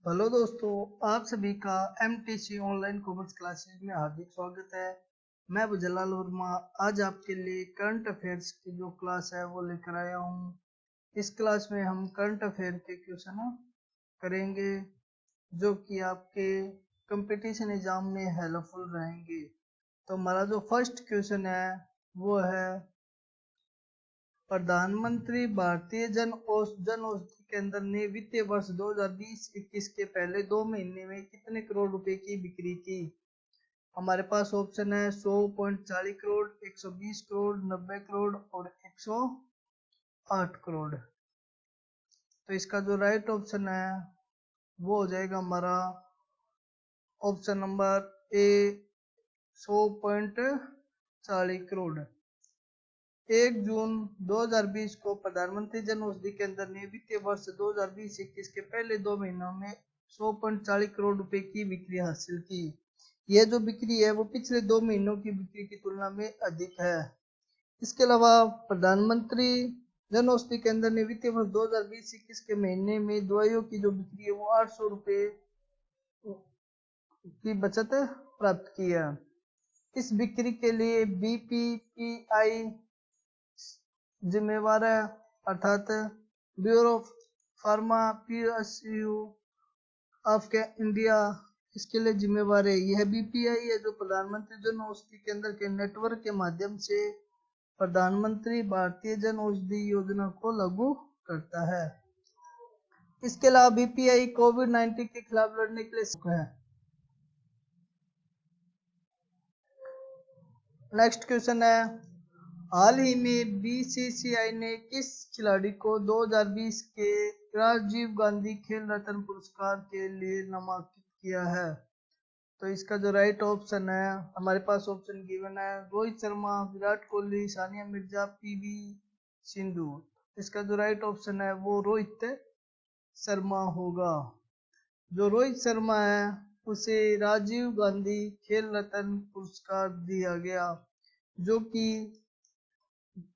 Hello दोस्तों, आप सभी का MTC ऑनलाइन कॉमर्स क्लासेस में हार्दिक स्वागत है। मैं अबू जलाल वर्मा आज आपके लिए करंट अफेयर्स की जो क्लास है वो लेकर आया हूँ। इस क्लास में हम करंट अफेयर के क्वेश्चन करेंगे जो कि आपके कंपटीशन एग्जाम में हेल्पफुल रहेंगे। तो हमारा जो फर्स्ट क्वेश्चन है वो है, प्रधानमंत्री भारतीय जन औषधि केंद्र ने वित्तीय वर्ष 2020-21 के पहले 2 महीने में कितने करोड़ रुपए की बिक्री की। हमारे पास ऑप्शन है 100.40 करोड़, 120 करोड़, 90 करोड़ और 108 करोड़। तो इसका जो राइट ऑप्शन है वो हो जाएगा हमारा ऑप्शन नंबर ए, 100.40 करोड़। 1 जून 2020 को प्रधानमंत्री जन औषधि केंद्र ने वित्तीय वर्ष 2020-21 के पहले 2 महीनों में 100.40 करोड़ रुपए की बिक्री हासिल की। यह जो बिक्री है वो पिछले 2 महीनों की बिक्री की तुलना में अधिक है। इसके अलावा प्रधानमंत्री जन औषधि केंद्र ने वित्तीय वर्ष 2020-21 के महीने में दवाइयों की जो बिक्री है वो 800 रुपए की बचत प्राप्त की है। इस बिक्री के लिए BPPI जिम्मेवार है, अर्थात bureau of pharma PSU of India इसके लिए जिम्मेवार है। यह BPI है जो प्रधानमंत्री जन औषधि केंद्र के नेटवर्क के माध्यम से प्रधानमंत्री भारतीय जन औषधि योजना को लागू करता है। इसके अलावा BPI कोविड-19 के खिलाफ लड़ने के लिए है। नेक्स्ट क्वेश्चन है, हाल ही में BCCI ने किस खिलाड़ी को 2020 के राजीव गांधी खेल रत्न पुरस्कार के लिए नामांकित किया है। तो इसका जो राइट ऑप्शन है, हमारे पास ऑप्शन गिवन है रोहित शर्मा, विराट कोहली, सानिया मिर्जा, PV सिंधु। इसका जो राइट ऑप्शन है वो रोहित शर्मा होगा। जो रोहित शर्मा है उसे राजीव गांधी खेल रत्न पुरस्कार दिया गया, जो कि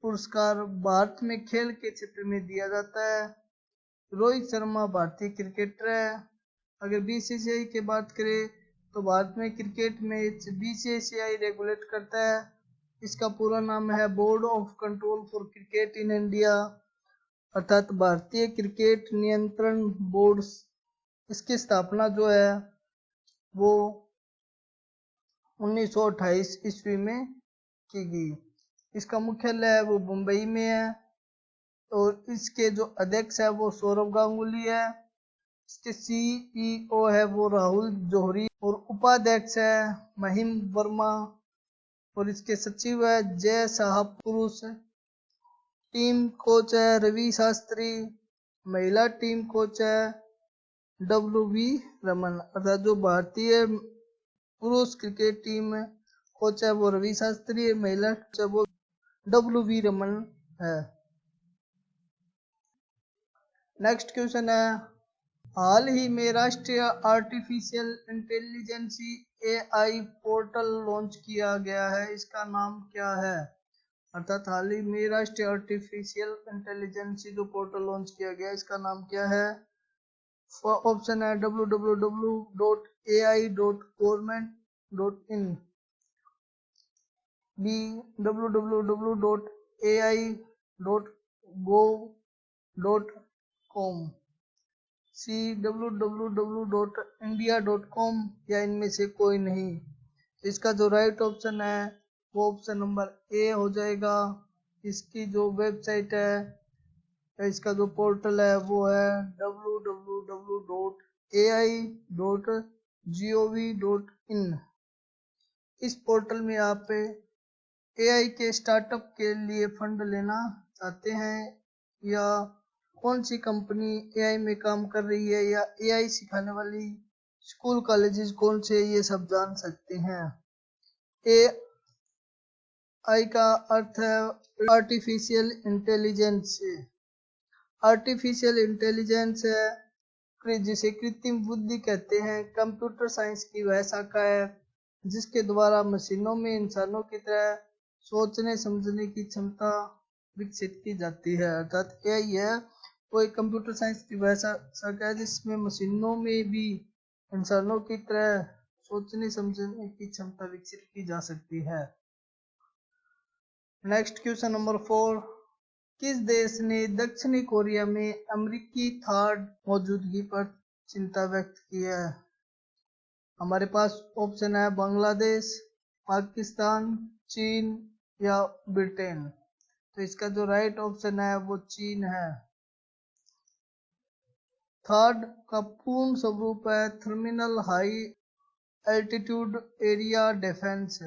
पुरस्कार भारत में खेल के क्षेत्र में दिया जाता है। रोहित शर्मा भारतीय क्रिकेटर है। अगर BCCI की बात करें तो भारत में क्रिकेट मैच BCCI रेगुलेट करता है। इसका पूरा नाम है board of control for cricket in India, अर्थात भारतीय क्रिकेट नियंत्रण बोर्ड। इसकी स्थापना जो है वो 1928 ईस्वी में की गई। इसका मुख्यालय है वो मुंबई में है और इसके जो अध्यक्ष है वो सौरव गांगुली है। इसके CEO है वो राहुल जौहरी और उपाध्यक्ष है महिम वर्मा और इसके सचिव है जय साहब पुरुष। टीम कोच है रवि शास्त्री। महिला टीम कोच है WV रमन, अर्थात जो भारतीय पुरुष क्रिकेट टीम कोच है वो रवि शास्त्री है, महिला कोच है वो WV रमन है। नेक्स्ट क्वेश्चन है, हाल ही में राष्ट्रीय artificial intelligence AI portal launch किया गया है, इसका नाम क्या है। अर्थात हाल ही में राष्ट्रीय आर्टिफिशियल इंटेलिजेंस जो पोर्टल लॉन्च किया गया है इसका नाम क्या है। ऑप्शन है www.ai.government.in, B www.ai.gov.com, C www.india.com या इनमें से कोई नहीं। इसका जो राइट ऑप्शन है वो ऑप्शन नंबर ए हो जाएगा। इसकी जो वेबसाइट है, इसका जो पोर्टल है वो है www.ai.gov.in। इस पोर्टल में आप AI के स्टार्टअप के लिए फंड लेना चाहते हैं या कौन सी कंपनी AI में काम कर रही है या AI सिखाने वाली स्कूल कॉलेजेस कौन से, ये सब जान सकते हैं। AI का अर्थ है आर्टिफिशियल इंटेलिजेंस। आर्टिफिशियल इंटेलिजेंस है जिसे कृत्रिम बुद्धि कहते हैं, कंप्यूटर साइंस की वह शाखा है जिसके द्वारा मशीनों में इंसानों की तरह सोचने समझने की क्षमता विकसित की जाती है, अर्थात AI है वो एक कंप्यूटर साइंस की वैसा शाखा है जिसमें मशीनों में भी इंसानों की तरह सोचने समझने की क्षमता विकसित की जा सकती है। नेक्स्ट क्वेश्चन नंबर 4, किस देश ने दक्षिणी कोरिया में अमेरिकी थर्ड मौजूदगी पर चिंता व्यक्त की है? हमारे पास ऑप्शन है बांग्लादेश, पाकिस्तान, चीन या ब्रिटेन। तो इसका जो राइट ऑप्शन है वो चीन है। थर्ड का पूर्ण स्वरूप है थर्मिनल हाई एल्टीट्यूड एरिया डिफेंस।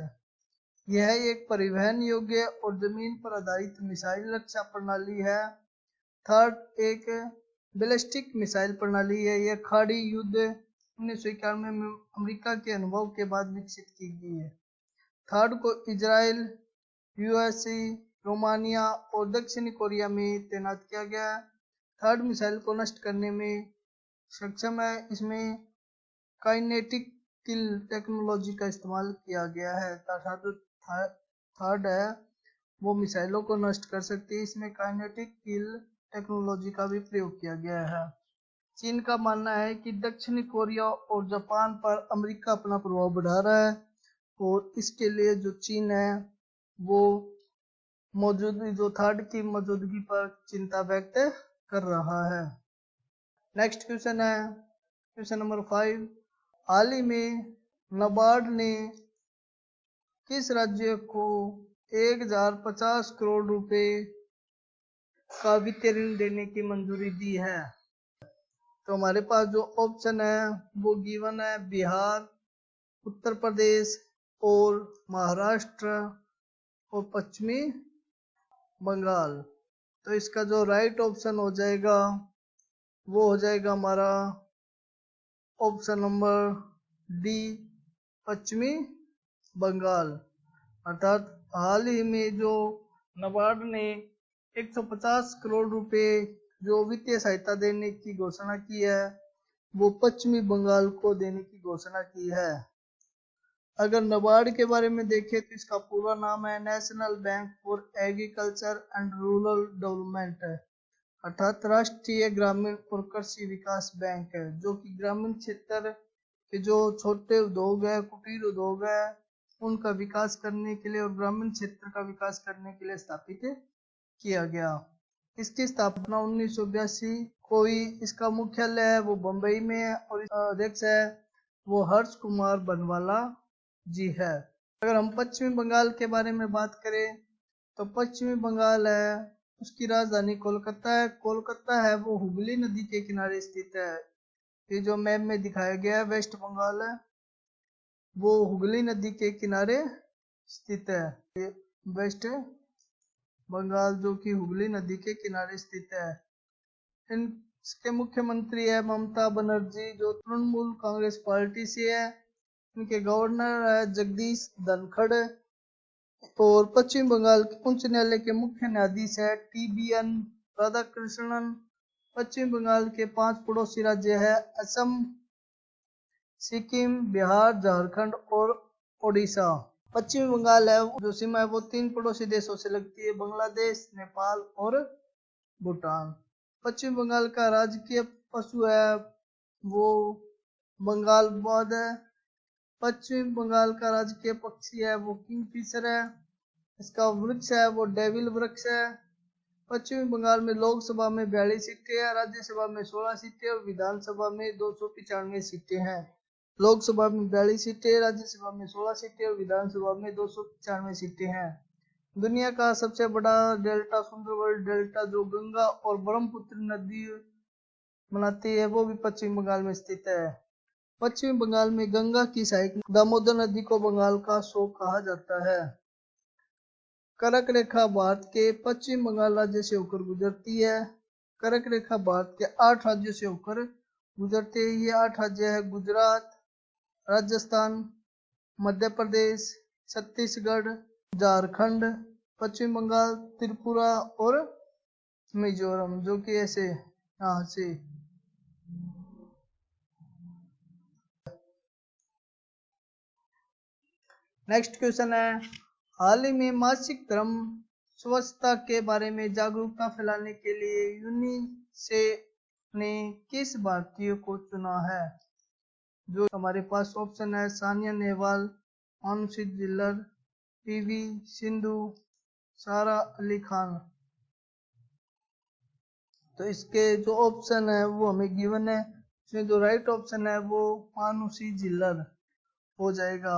यह एक परिवहन योग्य और जमीन पर आधारित मिसाइल रक्षा प्रणाली है। थर्ड एक बैलिस्टिक मिसाइल प्रणाली है। यह खाड़ी युद्ध 1991 में अमेरिका के अनुभव के बाद विकसित की गई है। थर्ड को इजराइल, यूएसए, रोमानिया और दक्षिणी कोरिया में तैनात किया गया है। थर्ड मिसाइल को नष्ट करने में सक्षम है। इसमें काइनेटिक किल टेक्नोलॉजी का इस्तेमाल किया गया है तथा जो थर्ड है वो मिसाइलों को नष्ट कर सकती है। इसमें काइनेटिक किल टेक्नोलॉजी का भी प्रयोग किया गया है। चीन का मानना है कि दक्षिणी कोरिया और जापान पर अमेरिका अपना प्रभाव बढ़ा रहा है और इसके लिए जो चीन है वो मौजूदगी जो थर्ड की मौजूदगी पर चिंता व्यक्त कर रहा है। नेक्स्ट क्वेश्चन है क्वेश्चन नंबर 5, हाल ही में नाबार्ड ने किस राज्य को 1050 करोड़ रुपए का वित्तीय ऋण देने की मंजूरी दी है? तो हमारे पास जो ऑप्शन है वो गिवन है बिहार, उत्तर प्रदेश और महाराष्ट्र और पश्चिमी बंगाल। तो इसका जो राइट ऑप्शन हो जाएगा वो हो जाएगा हमारा ऑप्शन नंबर डी, पश्चिमी बंगाल। अर्थात हाल ही में जो नाबार्ड ने 150 करोड़ रुपए जो वित्तीय सहायता देने की घोषणा की है वो पश्चिमी बंगाल को देने की घोषणा की है। अगर नाबार्ड के बारे में देखें तो इसका पूरा नाम है national bank for agriculture and rural development, अर्थात राष्ट्रीय ग्रामीण और कृषि विकास बैंक है, जो कि ग्रामीण क्षेत्र के जो छोटे उद्योग है, कुटीर उद्योग है, उनका विकास करने के लिए और ग्रामीण क्षेत्र का विकास करने के लिए स्थापित किया गया। इसकी स्थापना 1982 को हुई। इसका मुख्यालय है वो बम्बई में है और इसका अध्यक्ष है वो हर्ष कुमार बनवाला जी है। अगर हम पश्चिमी बंगाल के बारे में बात करें तो पश्चिमी बंगाल है उसकी राजधानी कोलकाता है। कोलकाता है वो हुगली नदी के किनारे स्थित है। ये जो मैप में दिखाया गया है वेस्ट बंगाल है वो हुगली नदी के किनारे स्थित है। ये वेस्ट बंगाल जो कि हुगली नदी के किनारे स्थित है। इसके मुख्यमंत्री है ममता बनर्जी जो तृणमूल कांग्रेस पार्टी से है। इनके गवर्नर है जगदीश धनखड़ और पश्चिम बंगाल के उच्च न्यायालय के मुख्य न्यायाधीश है TBN राधाकृष्णन। पश्चिम बंगाल के 5 पड़ोसी राज्य है असम, सिक्किम, बिहार, झारखंड और ओडिशा। पश्चिम बंगाल है जो सीमा है वो 3 पड़ोसी देशों से लगती है, बांग्लादेश, नेपाल और भूटान। पश्चिम बंगाल का राजकीय पशु है वो बंगाल बर्ड है। पश्चिम बंगाल का राजकीय पक्षी है वो किंगफिशर है। इसका वृक्ष है वो डेविल वृक्ष है। पश्चिम बंगाल में लोकसभा में 42 सीटें हैं, राज्यसभा में 16 सीटें और विधानसभा में 295 सीटें हैं। लोकसभा में 42 सीटें, राज्यसभा में 16 सीटें और विधानसभा में 295 सीटें हैं। दुनिया का सबसे बड़ा डेल्टा सुंदरबन डेल्टा जो गंगा और ब्रह्मपुत्र नदी बनाती है वो भी पश्चिम बंगाल में स्थित है। पश्चिम बंगाल में गंगा की सहायक दामोदर नदी को बंगाल का शोक कहा जाता है। कर्क रेखा भारत के पश्चिम बंगाल राज्य से होकर गुजरती है। कर्क रेखा भारत के 8 राज्यों से होकर गुजरते हैं। ये 8 राज्य है गुजरात, राजस्थान, मध्य प्रदेश, छत्तीसगढ़, झारखंड, पश्चिम बंगाल, त्रिपुरा और मिजोरम, जो कि ऐसे यहाँ से। नेक्स्ट क्वेश्चन है, हाल ही में मासिक धर्म स्वच्छता के बारे में जागरूकता फैलाने के लिए से ने किस भारतीय को चुना है? जो हमारे पास ऑप्शन है सानिया नेहवाल, मानुषी जिल्लर, पीवी सिंधु, सारा अली खान। तो इसके जो ऑप्शन है वो हमें गिवन है, इसमें जो राइट ऑप्शन है वो मानुषी जिल्लर हो जाएगा,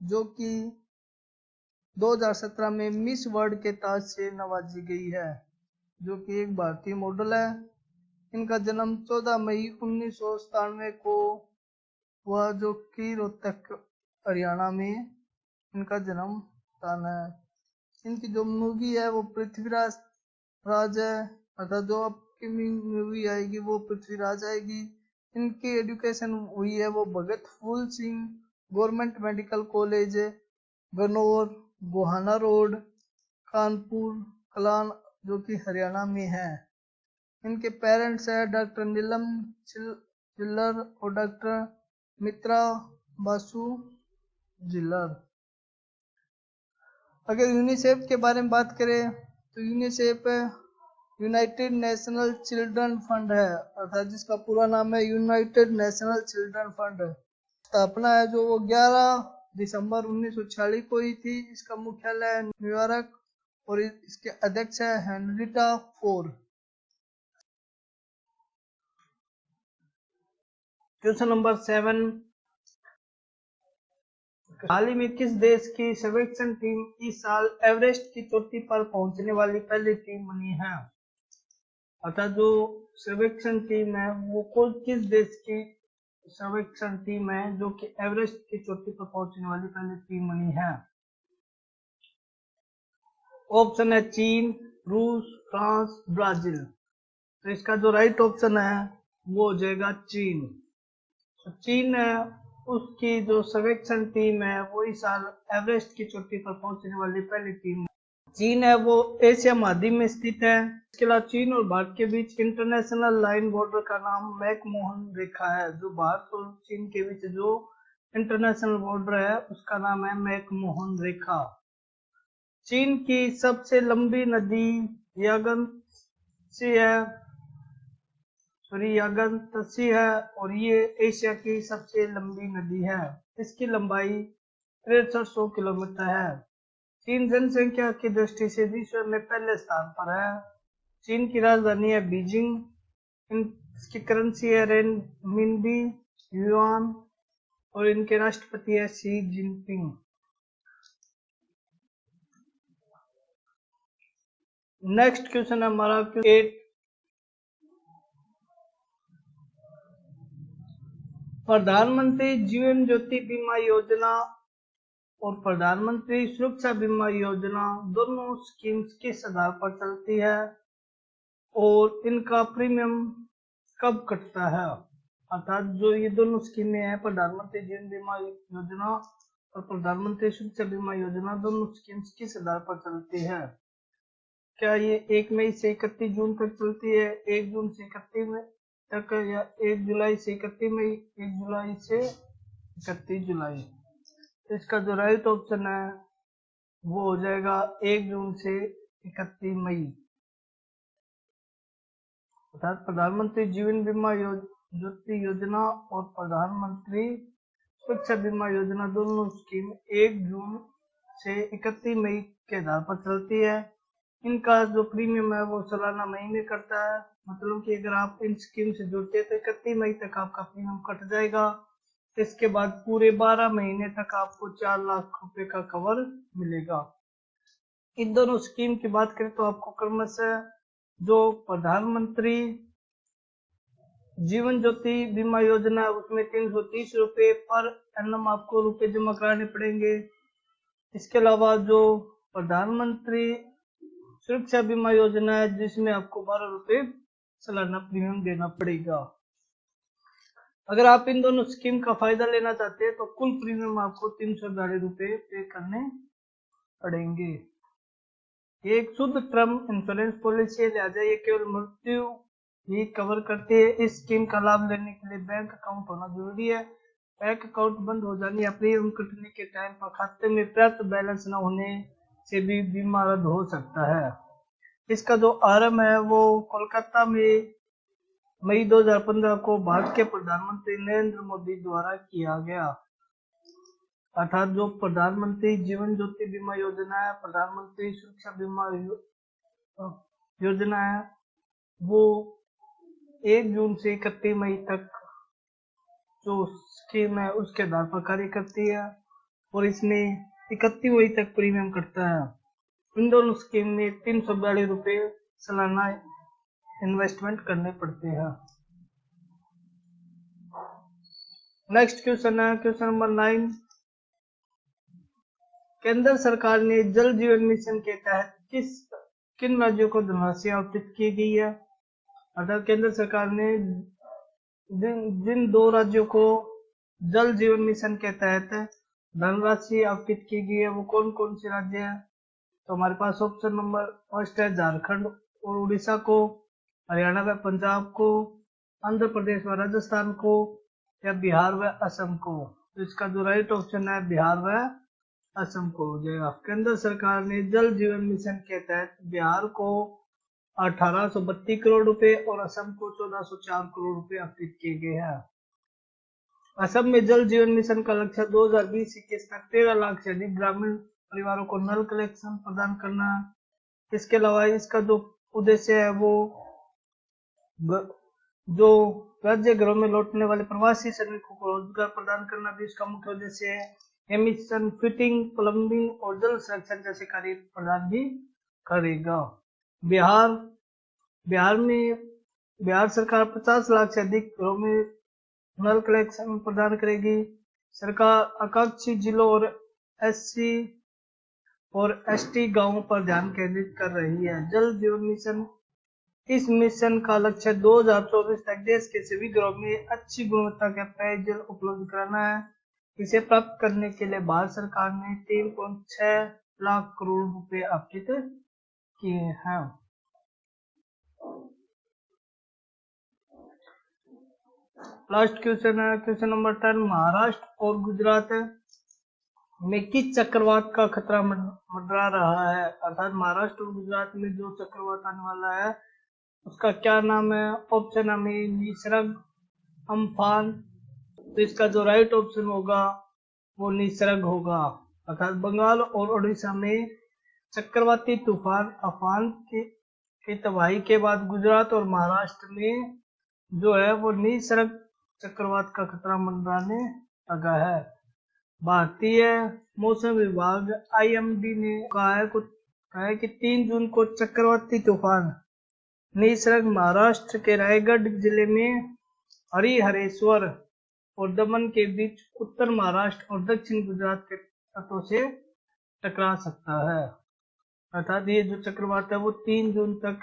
जो कि 2017 में मिस वर्ल्ड के ताज से नवाजी गई है, जो कि एक भारतीय मॉडल है। इनका जन्म 14 मई 1997 को हुआ, जो कि रोहतक हरियाणा में इनका जन्म स्थान है। इनकी जो मूवी है वो पृथ्वीराज राज है, अर्थात जो अपकमिंग मूवी आएगी वो पृथ्वीराज आएगी। इनकी एजुकेशन हुई है वो Bhagat Phool Singh government medical college Ganaur, Gohana road, Kanpur Kalan, जो कि हरियाणा में है। इनके पेरेंट्स है डॉक्टर नीलम जिल्लर और डॉक्टर मित्रा बासु जिल्लर। अगर यूनिसेफ के बारे में बात करें तो UNICEF United national children fund है, अर्थात जिसका पूरा नाम है यूनाइटेड नेशनल चिल्ड्रन फंड। स्थापना है जो वो 11 दिसंबर 1946 को हुई थी। इसका मुख्यालय है न्यूयॉर्क और इसके अध्यक्ष है हेनरिटा फोर। क्वेश्चन नंबर 7, हाल ही में किस देश की सर्वेक्षण टीम इस साल एवरेस्ट की चोटी पर पहुंचने वाली पहली टीम बनी है? अर्थात जो सर्वेक्षण टीम है वो किस देश की सर्वेक्षण टीम है जो कि एवरेस्ट की चोटी पर पहुंचने वाली पहली टीम बनी है? ऑप्शन है चीन, रूस, फ्रांस, ब्राजील। तो इसका जो राइट ऑप्शन है वो हो जाएगा चीन। तो चीन है उसकी जो सर्वेक्षण टीम है वो इस साल एवरेस्ट की चोटी पर पहुंचने वाली पहली टीम। चीन है वो एशिया महाद्वीप में स्थित है। इसके अलावा चीन और भारत के बीच इंटरनेशनल लाइन बॉर्डर का नाम मैकमोहन रेखा है। जो भारत और चीन के बीच जो इंटरनेशनल बॉर्डर है उसका नाम है मैकमोहन रेखा। चीन की सबसे लंबी नदी यागंत्सी है और ये एशिया की सबसे लंबी नदी है। इसकी लंबाई 6300 किलोमीटर है। चीन जनसंख्या की दृष्टि से विश्व में पहले स्थान पर है। चीन की राजधानी है बीजिंग। इसकी करेंसी है रेनमिनबी, युआन और इनके राष्ट्रपति है शी जिनपिंग। नेक्स्ट क्वेश्चन है हमारा 8, प्रधानमंत्री जीवन ज्योति बीमा योजना और प्रधानमंत्री सुरक्षा बीमा योजना दोनों स्कीम्स किस आधार पर चलती है और इनका प्रीमियम कब कटता है? अर्थात जो ये दोनों स्कीमें हैं, प्रधानमंत्री जीवन बीमा योजना और प्रधानमंत्री सुरक्षा बीमा योजना, दोनों स्कीम्स किस आधार पर चलती है? क्या ये 1 मई से 31 जून तक चलती है, 1 जून से 31 मई तक, या 1 जुलाई से 31 मई, 1 जुलाई से 31 जुलाई? इसका जो राइट ऑप्शन है वो हो जाएगा 1 जून से 31 मई। अर्थात प्रधानमंत्री जीवन बीमा ज्योति योजना और प्रधानमंत्री सुरक्षा बीमा योजना दोनों स्कीम 1 जून से 31 मई के आधार पर चलती है। इनका जो प्रीमियम है वो सालाना महीने कटता है। मतलब कि अगर आप इन स्कीम से जुड़ते हैं तो 31 मई तक आपका प्रीमियम कट जाएगा। इसके बाद पूरे 12 महीने तक आपको 4 लाख रुपए का कवर मिलेगा। इन दोनों स्कीम की बात करें तो आपको क्रमशः जो प्रधानमंत्री जीवन ज्योति बीमा योजना है उसमें 330 रुपए पर एनम आपको रुपए जमा कराने पड़ेंगे। इसके अलावा जो प्रधानमंत्री सुरक्षा बीमा योजना है जिसमें आपको 12 रुपए सालाना प्रीमियम देना पड़ेगा। अगर आप इन दोनों स्कीम का फायदा लेना चाहते हैं तो कुल प्रीमियम आपको 342 रुपए पे करने पड़ेंगे। ये एक शुद्ध टर्म इंश्योरेंस पॉलिसी है, लिहाजा ये केवल मृत्यु ही कवर करती है। इस स्कीम का लाभ लेने के लिए बैंक अकाउंट होना जरूरी है। बैंक अकाउंट बंद हो जाने या प्रीमियम कटने के टाइम पर खाते में पर्याप्त बैलेंस न होने से भी बीमा रद्द हो सकता है। इसका जो आरंभ है वो कोलकाता में मई 2015 को भारत के प्रधानमंत्री नरेंद्र मोदी द्वारा किया गया। अर्थात जो प्रधानमंत्री जीवन ज्योति बीमा योजना है, प्रधानमंत्री सुरक्षा बीमा योजना है, वो 1 जून से 31 मई तक जो स्कीम है उसके आधार पर कार्य करती है और इसमें 31 मई तक प्रीमियम कटता है। इन दोनों स्कीम में 342 रुपये सालाना इन्वेस्टमेंट करने पड़ते हैं। नेक्स्ट क्वेश्चन है क्वेश्चन नंबर 9। केंद्र सरकार ने जल जीवन मिशन के तहत किन राज्यों को धनराशि आवंटित की गई है? अर्थात केंद्र सरकार ने जिन 2 राज्यों को जल जीवन मिशन के तहत धनराशि आवंटित की गई है वो कौन कौन से राज्य हैं? तो हमारे पास ऑप्शन नंबर फर्स्ट है झारखंड और उड़ीसा को, हरियाणा व पंजाब को, आंध्र प्रदेश व राजस्थान को, या बिहार व असम को। तो इसका जो राइट ऑप्शन है बिहार व असम को हो जाएगा। केंद्र सरकार ने जल जीवन मिशन के तहत बिहार को 1832 करोड़ रुपए और असम को 1404 करोड़ रुपए आवंटित किए गए हैं। असम में जल जीवन मिशन का लक्ष्य 2020-21 तक 13 लाख से अधिक ग्रामीण परिवारों को नल कनेक्शन प्रदान करना है। इसके अलावा इसका जो उद्देश्य है वो जो राज्य घरों में लौटने वाले प्रवासी श्रमिकों को रोजगार प्रदान करना भी इसका मुख्य उद्देश्य है। एमिशन फिटिंग, प्लम्बिंग और जल संरक्षण जैसे कार्य प्रदान भी करेगा। बिहार सरकार 50 लाख से अधिक घरों में नल कनेक्शन प्रदान करेगी। सरकार आकांक्षी जिलों और SC और ST गांवों पर ध्यान केंद्रित कर रही है। जल जीवन मिशन, इस मिशन का लक्ष्य 2024 तक देश के सभी घरों में अच्छी गुणवत्ता का पेयजल उपलब्ध कराना है। इसे प्राप्त करने के लिए भारत सरकार ने 3.6 लाख करोड़ रुपए आवंटित किए हैं। लास्ट क्वेश्चन है क्वेश्चन नंबर 10। महाराष्ट्र और गुजरात में किस चक्रवात का खतरा मंडरा रहा है? अर्थात महाराष्ट्र और गुजरात में जो चक्रवात आने वाला है उसका क्या नाम है? ऑप्शन हमें निसर्ग, अम्फान। तो इसका जो राइट ऑप्शन होगा वो निसर्ग होगा। अर्थात बंगाल और उड़ीसा में चक्रवाती तूफान अम्फान की तबाही के बाद गुजरात और महाराष्ट्र में जो है वो निसर्ग चक्रवात का खतरा मंडराने लगा है। भारतीय मौसम विभाग IMD ने कहा है कि 3 जून को चक्रवाती तूफान निसर्ग महाराष्ट्र के रायगढ़ जिले में हरिहरेश्वर और दमन के बीच उत्तर महाराष्ट्र और दक्षिण गुजरात के तटों से टकरा सकता है। अर्थात ये जो चक्रवात है वो 3 जून तक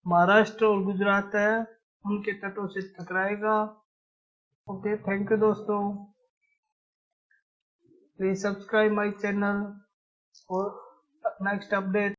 महाराष्ट्र और गुजरात है उनके तटों से टकराएगा। ओके, थैंक यू दोस्तों। Please subscribe my channel for next update.